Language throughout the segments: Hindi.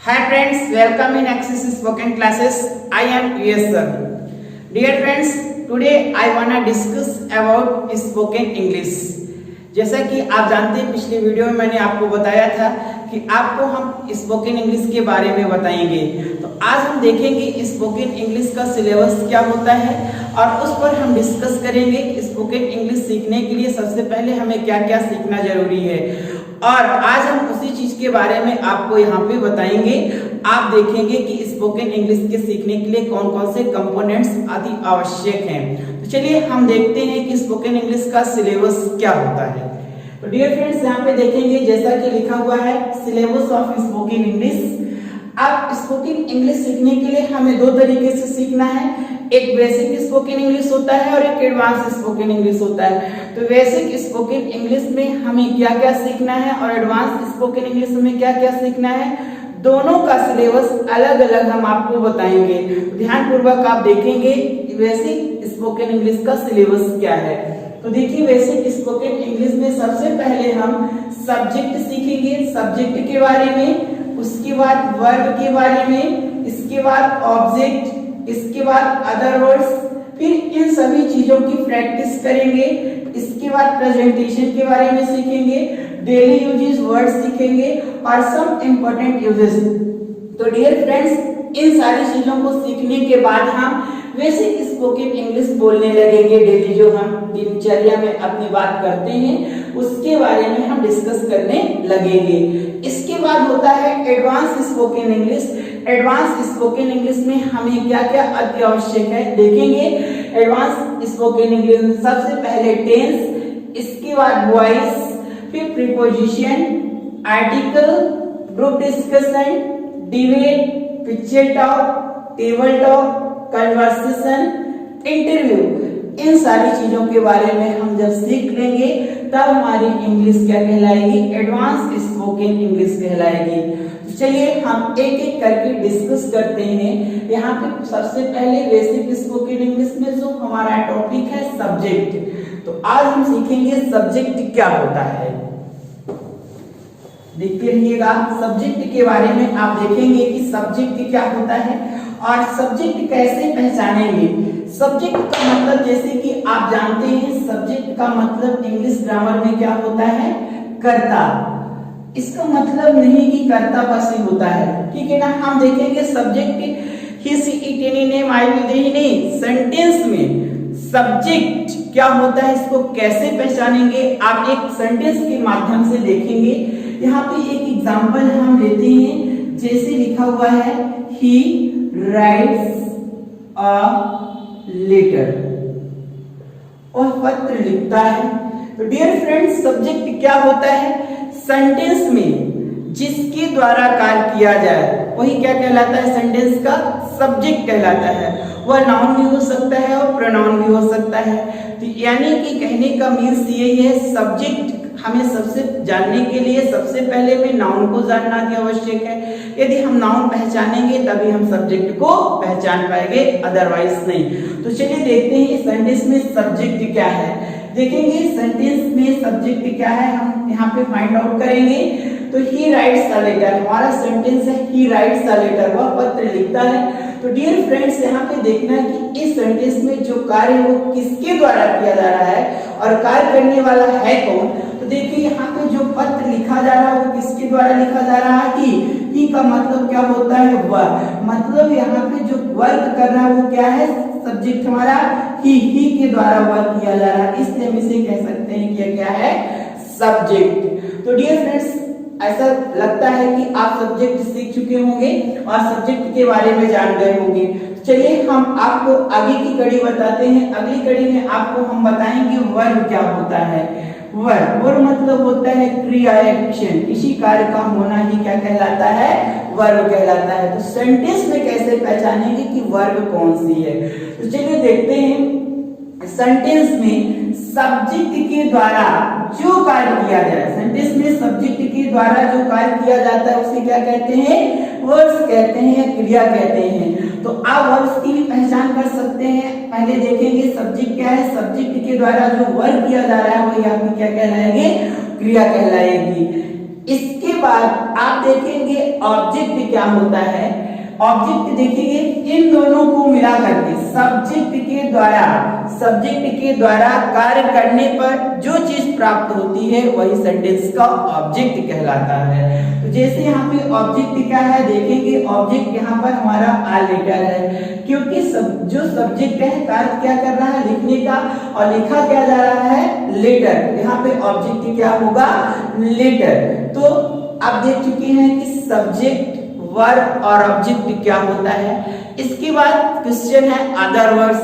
Hi friends, welcome in Access Spoken Classes. I am US sir. Dear friends, today I wanna discuss about spoken English. जैसा कि आप जानते हैं पिछले वीडियो में मैंने आपको बताया था कि आपको हम स्पोकन इंग्लिश के बारे में बताएंगे। तो आज हम देखेंगे स्पोकन इंग्लिश का सिलेबस क्या होता है और उस पर हम डिस्कस करेंगे स्पोकन इंग्लिश सीखने के लिए सबसे पहले हमें क्या क्या सीखना जरूरी है। और आज हम उसी चीज के बारे में आपको यहाँ पे बताएंगे। आप देखेंगे कि स्पोकन इंग्लिश के सीखने के लिए कौन कौन से कंपोनेंट्स अति आवश्यक हैं। तो चलिए हम देखते हैं कि स्पोकन इंग्लिश का सिलेबस क्या होता है। तो डियर फ्रेंड्स, यहाँ पे देखेंगे जैसा कि लिखा हुआ है सिलेबस ऑफ स्पोकन इंग्लिश। अब स्पोकन इंग्लिश सीखने के लिए हमें दो तरीके से सीखना है, एक बेसिक स्पोकन इंग्लिश होता है और एक एडवांस स्पोकन इंग्लिश होता है। तो बेसिक स्पोकन इंग्लिश में हमें क्या क्या सीखना है और एडवांस स्पोकन इंग्लिश में क्या क्या सीखना है, दोनों का सिलेबस अलग अलग हम आपको बताएंगे। ध्यान पूर्वक आप देखेंगे बेसिक स्पोकन इंग्लिश का सिलेबस क्या है। तो देखिए बेसिक स्पोकन इंग्लिश में सबसे पहले हम सब्जेक्ट सीखेंगे, सब्जेक्ट के बारे में, उसके बाद वर्ब के बारे में, इसके बाद ऑब्जेक्ट, इसके बाद अदर वर्ड्स, फिर इन सभी चीजों की प्रैक्टिस करेंगे। इसके बाद प्रेजेंटेशन के बारे में सीखेंगे, डेली यूजेस वर्ड सीखेंगे और सम इंपॉर्टेंट यूजेस। तो डियर फ्रेंड्स, इन सारी चीजों को सीखने के बाद हम बेसिक स्पोकन इंग्लिश बोलने लगेंगे। डेली जो हम दिनचर्या में अपनी बात करते हैं उसके बारे में हम डिस्कस करने लगेंगे। इसके बाद होता है advance spoken English. Advance spoken English में हमें क्या क्या अति आवश्यक है देखेंगे। एडवांस स्पोकन इंग्लिश में सबसे पहले टेंस, इसके बाद वॉइस, फिर preposition, article, group discussion, debate, picture talk, table talk, conversation, interview. इन सारी चीजों के बारे में हम जब सीख लेंगे तब हमारी इंग्लिश क्या कहलाएगी, एडवांस स्पोकन इंग्लिश कहलाएगी। तो चलिए हम एक एक करके डिस्कस करते हैं। यहाँ पे सबसे पहले बेसिक स्पोकन इंग्लिश में जो हमारा टॉपिक है सब्जेक्ट। तो आज हम सीखेंगे सब्जेक्ट क्या होता है। देखते रहिएगा सब्जेक्ट के बारे में। आप देखेंगे कि सब्जेक्ट क्या होता है और सब्जेक्ट कैसे पहचानेंगे। सब्जेक्ट का मतलब जैसे कि आप जानते हैं सब्जेक्ट का मतलब इंग्लिश ग्रामर में क्या होता है, कर्ता। इसका मतलब नहीं कि कर्ता बस ही होता है, ठीक है ना। हम देखेंगे subject he see it any name I will they नहीं। सेंटेंस में सब्जेक्ट क्या होता है इसको कैसे पहचानेंगे आप एक सेंटेंस के माध्यम से देखेंगे। यहाँ पे एक एग्जांपल हम लेते हैं, जैसे लिखा हुआ है ही राइट्स अ लेटर, और पत्र लिखता है। तो डियर फ्रेंड्स, सब्जेक्ट क्या होता है, सेंटेंस में जिसके द्वारा कार्य किया जाए वही क्या कहलाता है, सेंटेंस का सब्जेक्ट कहलाता है। वह नाउन भी हो सकता है और प्रोनाउन भी हो सकता है। तो यानी कि कहने का मीन्स यही है, सब्जेक्ट हमें सबसे जानने के लिए सबसे पहले में नाउन को जानना की आवश्यक है। यदि हम नाउन पहचानेंगे तभी हम सब्जेक्ट को पहचान पाएंगे, अदरवाइज नहीं। तो चलिए देखते हैं सेंटेंस में सब्जेक्ट क्या है। देखेंगे सेंटेंस में सब्जेक्ट क्या है, हम यहाँ पे फाइंड आउट करेंगे। तो ही राइट्स अ लेटर, हमारा सेंटेंस है ही राइट्स अ लेटर, वह पत्र लिखता है। तो डियर फ्रेंड्स, यहाँ पे देखना है कि इस सेंटेंस में जो कार्य है वो किसके द्वारा किया जा रहा है और कार्य करने वाला है कौन। तो देखिए यहाँ पे जो पत्र लिखा जा रहा है वो किसके द्वारा लिखा जा रहा है, ही का मतलब क्या होता है, वर्क। मतलब यहाँ पे जो वर्क कर रहा है वो क्या है, सब्जेक्ट हमारा ही के द्वारा वर्क किया जा रहा है, इसलिए हम इसे कह सकते हैं कि क्या है, सब्जेक्ट। तो डियर फ्रेंड्स, ऐसा लगता है कि आप सब्जेक्ट सीख चुके होंगे और सब्जेक्ट के बारे में जान गए होंगे। चलिए हम आपको आगे की कड़ी बताते हैं। अगली कड़ी में आपको हम बताएंगे वर्ब क्या होता है। वर्ब मतलब होता है क्रिया, एक्शन, किसी कार्य का होना ही क्या कहलाता है, वर्ब कहलाता है। तो सेंटेंस में कैसे पहचानेंगे कि वर्ब कौन सी है। तो चलिए देखते हैं सेंटेंस में सब्जेक्ट के द्वारा जो कार्य किया जाए, सेंटेंस में सब्जेक्ट के द्वारा जो कार्य किया जाता है उसे क्या कहते हैं, वर्ब्स कहते हैं या क्रिया कहते हैं। तो आप वर्ब्स की भी पहचान कर सकते हैं। पहले देखेंगे सब्जेक्ट क्या है, सब्जेक्ट के द्वारा जो वर्ब किया जा रहा है वही आपकी क्या कहलाएगी, क्रिया कहलाएगी। इसके बाद आप देखेंगे ऑब्जेक्ट क्या होता है। ऑब्जेक्ट देखेंगे इन दोनों को मिला करके सब्जेक्ट के द्वारा कार्य करने पर जो चीज प्राप्त होती है वही सेंटेंस का ऑब्जेक्ट कहलाता है। तो जैसे यहाँ पे ऑब्जेक्ट क्या है देखेंगे, ऑब्जेक्ट यहाँ पर हमारा आर लेटर है, क्योंकि जो सब्जेक्ट है कार्य क्या कर रहा है लिखने का, और लिखा क्या जा रहा है लेटर। यहाँ पे ऑब्जेक्ट क्या होगा लेटर। तो आप देख चुके हैं कि सब्जेक्ट वर्ब और ऑब्जेक्ट क्या होता है। इसके बाद क्वेश्चन है अदर वर्ड्स।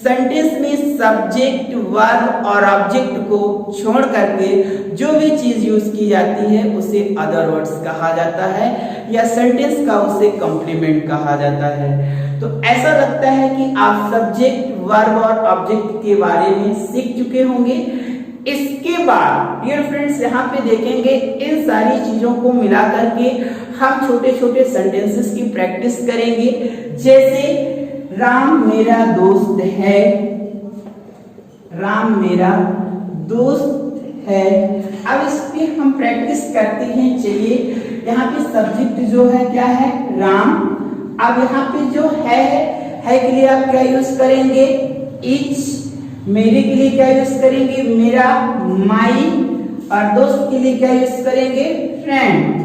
सेंटेंस में सब्जेक्ट वर्ब और ऑब्जेक्ट को छोड़ करके जो भी चीज यूज की जाती है उसे अदर वर्ड्स कहा जाता है, या सेंटेंस का उसे कॉम्प्लीमेंट कहा जाता है। तो ऐसा लगता है कि आप सब्जेक्ट वर्ब और ऑब्जेक्ट के बारे में सीख चुके होंगे। इसके बाद डियर फ्रेंड्स यहाँ पे देखेंगे इन सारी चीजों को मिला करके हम छोटे छोटे सेंटेंसेस की प्रैक्टिस करेंगे। जैसे राम मेरा दोस्त है, राम मेरा दोस्त है। अब इस पे हम प्रैक्टिस करते हैं। चलिए यहाँ पे सब्जेक्ट जो है क्या है राम। अब यहाँ पे जो है के लिए आप क्या यूज करेंगे इच, मेरे के लिए क्या यूज करेंगे मेरा, माई, और दोस्त के लिए क्या यूज करेंगे friend.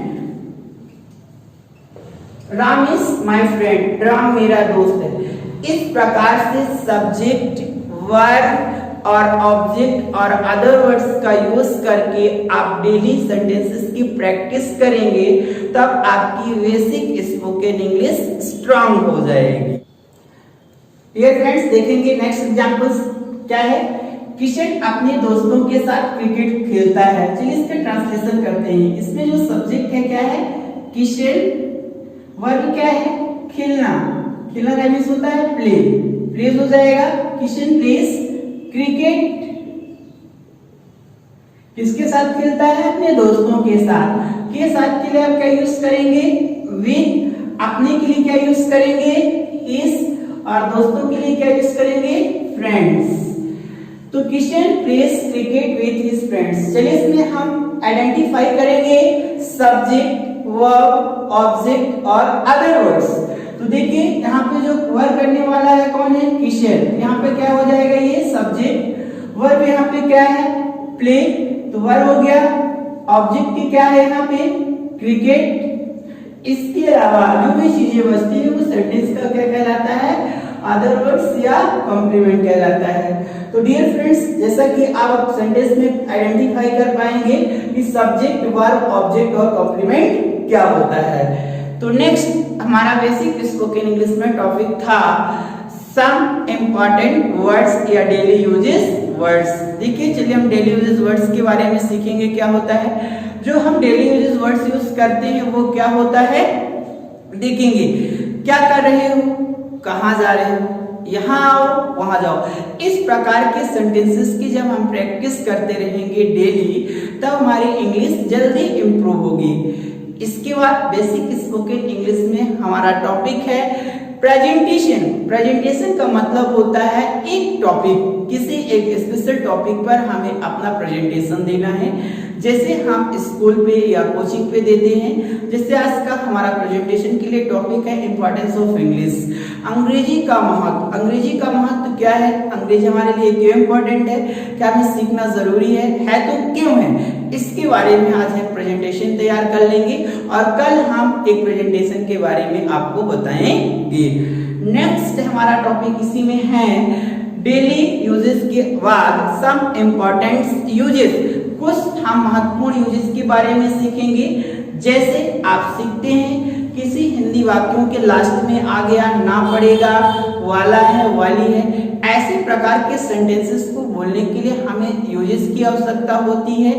Ram is my friend, Ram मेरा दोस्त है। इस प्रकार से सब्जेक्ट वर्ब और ऑब्जेक्ट और अदर वर्ड्स का यूज करके आप डेली सेंटेंसेस की प्रैक्टिस करेंगे, तब आपकी बेसिक स्पोकन इंग्लिश स्ट्रांग हो जाएगी। डियर फ्रेंड्स देखेंगे नेक्स्ट एग्जांपल्स क्या है। किशन अपने दोस्तों के साथ क्रिकेट खेलता है। चलिए इसका ट्रांसलेशन करते हैं। इसमें जो सब्जेक्ट है क्या है किशन, वर्ब क्या है खेलना, खेलना का मीन्स होता है प्ले, प्लेज हो जाएगा किशन प्लेज क्रिकेट। किसके साथ खेलता है अपने दोस्तों के साथ। के लिए आप क्या यूज करेंगे विद, अपने के लिए क्या यूज करेंगे हिज, और दोस्तों के लिए क्या यूज करेंगे फ्रेंड्स। तो Kishan pledge cricket with his friends. चलिए इसमें हम आइडेंटिफाई करेंगे सब्जेक्ट वर्ब ऑब्जेक्ट और अदर वर्ड्स। तो देखिए यहाँ पे जो वर्ब करने वाला है कौन है किशन। यहाँ पे क्या हो जाएगा ये सब्जेक्ट। वर्ब यहाँ पे क्या है प्ले, तो वर्ब हो गया। ऑब्जेक्ट की क्या है यहाँ पे क्रिकेट। इसके अलावा जो भी चीजें बचती है वो सेंटेंस का क्या कहलाता है अदर वर्ड्स या कॉम्प्लीमेंट कहलाता है। तो डियर फ्रेंड्स जैसा कि आप सेंटेंस में आइडेंटिफाई कर पाएंगे कि सब्जेक्ट वर्ब ऑब्जेक्ट और कॉम्प्लीमेंट क्या होता है। तो नेक्स्ट हमारा बेसिक स्पोकन इंग्लिश में टॉपिक था सम इम्पॉर्टेंट वर्ड्स या डेली यूजेस वर्ड्स। देखिए चलिए हम डेली यूजेस वर्ड्स के बारे में सीखेंगे क्या होता है। जो हम डेली यूजेस वर्ड्स यूज करते हैं वो क्या होता है देखेंगे। क्या कर रहे हो, कहाँ जा रहे हो, यहाँ आओ वहां जाओ। इस प्रकार के सेंटेंसेस की जब हम प्रैक्टिस करते रहेंगे डेली तब हमारी इंग्लिश जल्दी इंप्रूव होगी। इसके बाद बेसिक स्पोकन इंग्लिश में हमारा टॉपिक है प्रेजेंटेशन। प्रेजेंटेशन का मतलब होता है एक टॉपिक, किसी एक स्पेशल टॉपिक पर हमें अपना प्रेजेंटेशन देना है। जैसे हम स्कूल पे या कोचिंग पे देते हैं। जैसे आज का हमारा प्रेजेंटेशन के लिए टॉपिक है इंपॉर्टेंस ऑफ इंग्लिश, अंग्रेजी का महत्व। अंग्रेजी का महत्व क्या है, अंग्रेजी हमारे लिए क्यों इंपॉर्टेंट है, क्या हमें सीखना जरूरी है तो क्यों है, इसके बारे में आज हम प्रेजेंटेशन तैयार कर लेंगे और कल हम एक प्रेजेंटेशन के बारे में आपको बताएंगे। नेक्स्ट हमारा टॉपिक इसी में है डेली यूजेस के बाद सम इम्पोर्टेंट यूजेस। कुछ हम महत्वपूर्ण यूजेस के बारे में सीखेंगे। जैसे आप सीखते हैं किसी हिंदी वाक्यों के लास्ट में आ गया ना पड़ेगा, वाला है, वाली है, ऐसे प्रकार के सेंटेंसेस को बोलने के लिए हमें यूजेस की आवश्यकता होती है।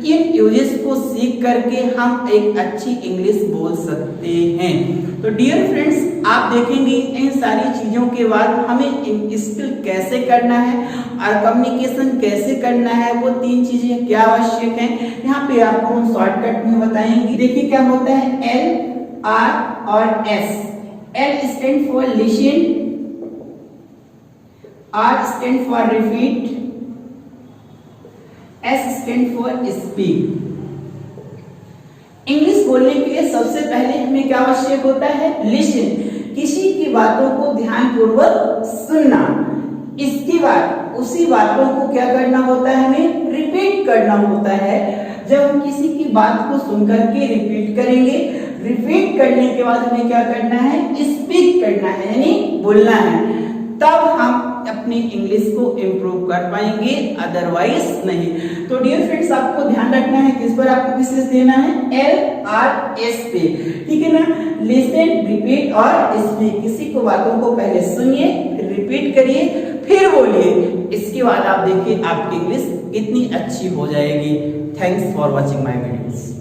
इन यूजेस को सीख करके हम एक अच्छी इंग्लिश बोल सकते हैं। तो डियर फ्रेंड्स आप देखेंगे इन सारी चीजों के बाद हमें स्किल कैसे करना है और कम्युनिकेशन कैसे करना है, वो 3 चीजें क्या आवश्यक हैं यहाँ पे आपको हम शॉर्टकट में बताएंगे। देखिए क्या होता है एल, आर और S. L stand for listen, R stand for repeat, S stand for speak. English बोलने के लिए सबसे पहले हमें क्या आवश्यक होता है? लिसन। किसी की बातों को ध्यानपूर्वक सुनना। इसके बाद उसी बातों को क्या करना होता है? हमें रिपीट करना होता है। जब हम किसी की बात को सुनकर के रिपीट करेंगे, रिपीट करने के बाद हमें क्या करना है? स्पीक करना है, यानी बोलना है। तब हम अपनी इंग्लिश को इम्प्रूव कर पाएंगे, अदरवाइज नहीं। तो डियर फ्रेंड्स, आपको ध्यान रखना है किस पर आपको विशेष देना है? LRS पे, ठीक है ना? लिसन, रिपीट और स्पीक। किसी को बातों को पहले सुनिए, रिपीट करिए, फिर बोलिए। इसके बाद आप देखिए आपकी इंग्लिश कितनी अच्छी हो जाएगी। Thanks for watching my videos.